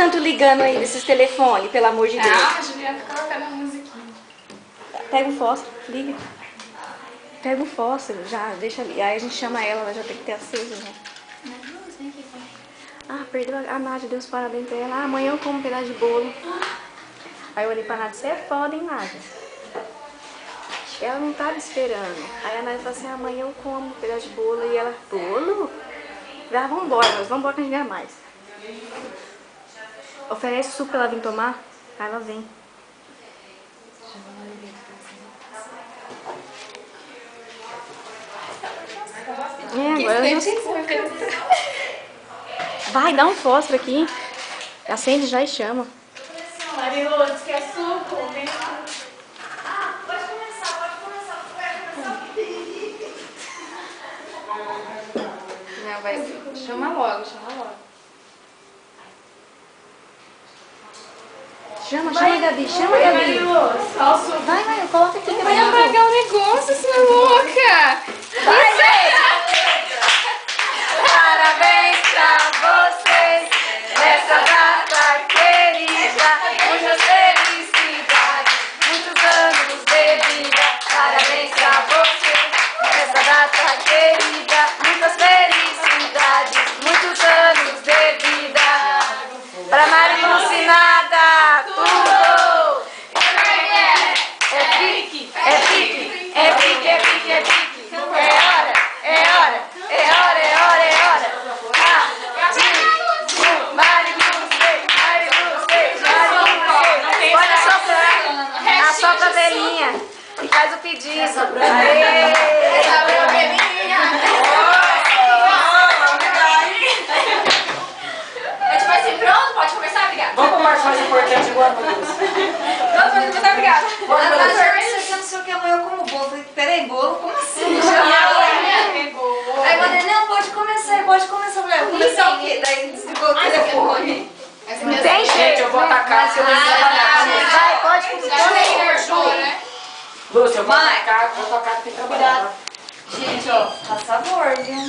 tanto ligando aí desses telefones, pelo amor de Deus. Ah, a Juliana tá colocando a musiquinha. Pega o fósforo, liga. Pega o fósforo, já, deixa ali. Aí a gente chama ela já tem que ter aceso, né? Ah, perdeu a Nádia, deu os parabéns pra ela. Ah, amanhã eu como um pedaço de bolo. Aí eu olhei pra Nádia, você é foda, hein, Nádia? Ela não tava esperando. Aí a Nádia falou assim, amanhã eu como um pedaço de bolo. E ela, bolo? Já, vambora, nós vambora que a gente ganha mais. Oferece suco pra ela vir tomar. Aí ela vem. Agora eu não... Vai, dá um fósforo aqui. Acende já e chama. Mariluz, quer suco? Vem Pode começar. Não, vai. Chama logo. Chama, Gabi, chama, Gabi. Mariluz, só o suco. Vai, coloca aqui. Vai apagar o negócio, você é louca. Vai, gente! Parabéns pra vocês nessa data querida. Muitas felicidades, muitos anos de vida. Parabéns pra vocês nessa data querida. Muitas felicidades, muitos anos de vida. Pra Mariluz e nada, tudo! É pique! É hora! Pode assoprar! Assopra a velhinha e faz o pedido. Aê! É tipo assim, pronto, pode começar, obrigada. Vamos para parte mais importante agora, meu Deus. Pronto, pode começar, obrigada. Não sei o que, amanhã eu como bolo. Falei, peraí, bolo? Como assim? Aí eu falei, não, pode começar. Mulher, começar o quê? Daí desligou o telefone. Não tem Gente, jeito. eu vou atacar se eu não trabalhar. Vai, pode começar. Lúcia, eu vou atacar, tem que trabalhar. Gente, ó, faz favor, viu?